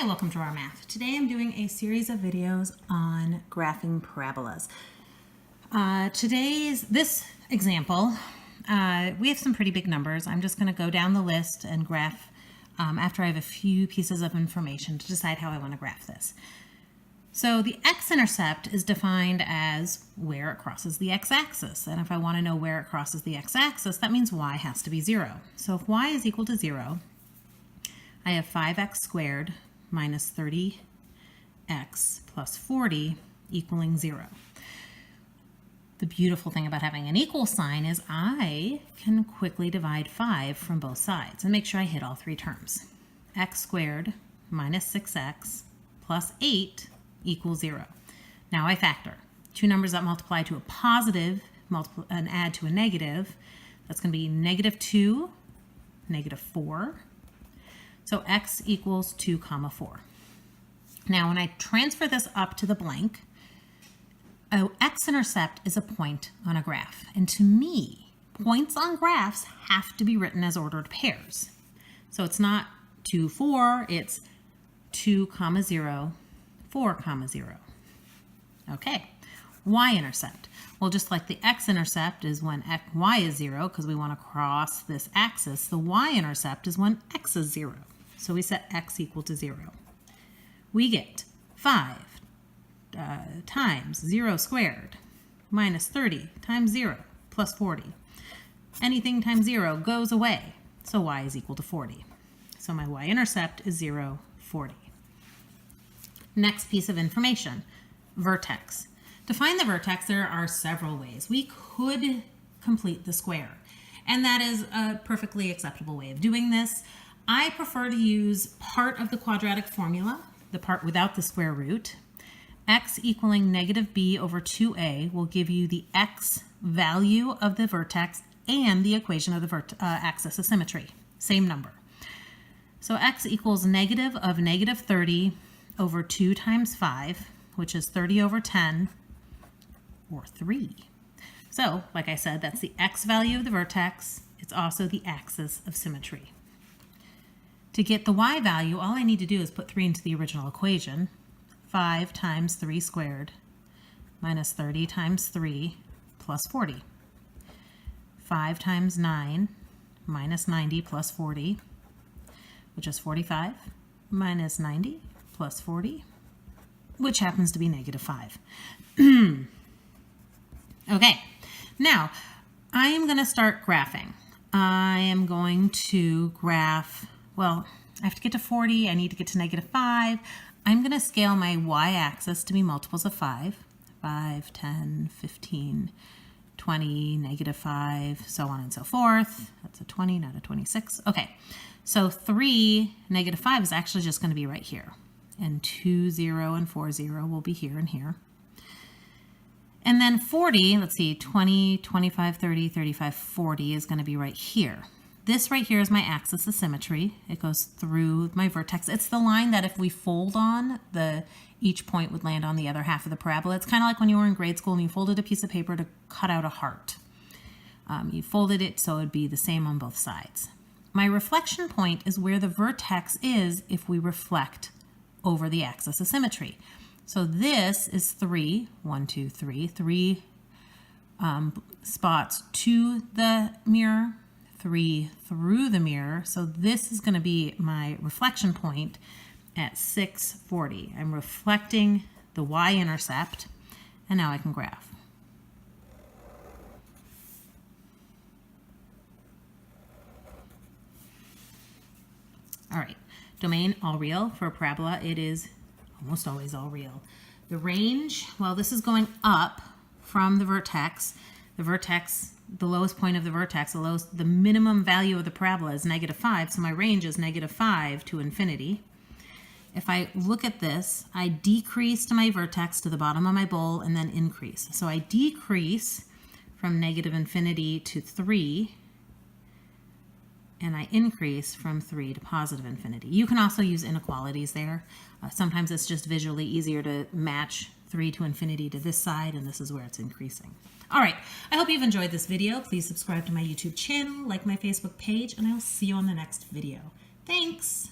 Hi, welcome to our math. Today I'm doing a series of videos on graphing parabolas. This example, we have some pretty big numbers. I'm just going to go down the list and graph after I have a few pieces of information to decide how I want to graph this. So the x-intercept is defined as where it crosses the x-axis. And if I want to know where it crosses the x-axis, that means y has to be 0. So if y is equal to 0, I have 5x squared minus 30x plus 40 equaling 0. The beautiful thing about having an equal sign is I can quickly divide 5 from both sides and make sure I hit all three terms. X squared minus 6x plus 8 equals 0. Now I factor. Two numbers that multiply to a positive and add to a negative. That's going to be negative 2, negative 4. So x equals 2, 4. Now when I transfer this up to the blank, x-intercept is a point on a graph. And to me, points on graphs have to be written as ordered pairs. So it's not 2, 4, it's 2, 0, 4, 0. Okay, y-intercept. Well, just like the x-intercept is when y is 0, because we want to cross this axis, the y-intercept is when x is 0. So we set x equal to 0. We get 5 times 0 squared minus 30 times 0 plus 40. Anything times 0 goes away, so y is equal to 40. So my y-intercept is 0, 40. Next piece of information, vertex. To find the vertex, there are several ways. We could complete the square, and that is a perfectly acceptable way of doing this. I prefer to use part of the quadratic formula, the part without the square root. X equaling negative b over 2a will give you the x value of the vertex and the equation of the axis of symmetry. Same number. So x equals negative of negative 30 over 2 times 5, which is 30 over 10, or 3. So, like I said, that's the x value of the vertex. It's also the axis of symmetry. To get the y value, all I need to do is put 3 into the original equation. 5 times 3 squared minus 30 times 3 plus 40. 5 times 9 minus 90 plus 40, which is 45, minus 90 plus 40, which happens to be negative 5. Okay, now I am going to start graphing. I am going to graph, well, I have to get to 40, I need to get to negative 5. I'm going to scale my y-axis to be multiples of 5. 5, 10, 15, 20, negative 5, so on and so forth. That's a 20, not a 26. Okay, so 3, negative 5 is actually just going to be right here. And 2, 0, and 4, 0 will be here and here. And then 40, let's see, 20, 25, 30, 35, 40 is going to be right here. This right here is my axis of symmetry. It goes through my vertex. It's the line that if we fold on, each point would land on the other half of the parabola. It's kind of like when you were in grade school and you folded a piece of paper to cut out a heart. You folded it so it would be the same on both sides. My reflection point is where the vertex is if we reflect over the axis of symmetry. So this is 3, 1, 2, 3, 3 spots to the mirror, 3 through the mirror. So this is going to be my reflection point at 640. I'm reflecting the y-intercept, and now I can graph. All right, domain all real. For a parabola, it is almost always all real. The range, well, this is going up from the vertex. The vertex, the lowest point of the vertex, the minimum value of the parabola is negative 5, so my range is negative 5 to infinity. If I look at this, I decrease to my vertex to the bottom of my bowl and then increase. So I decrease from negative infinity to 3, and I increase from 3 to positive infinity. You can also use inequalities there. Sometimes it's just visually easier to match 3 to infinity to this side, and this is where it's increasing. All right, I hope you've enjoyed this video. Please subscribe to my YouTube channel, like my Facebook page, and I'll see you on the next video. Thanks.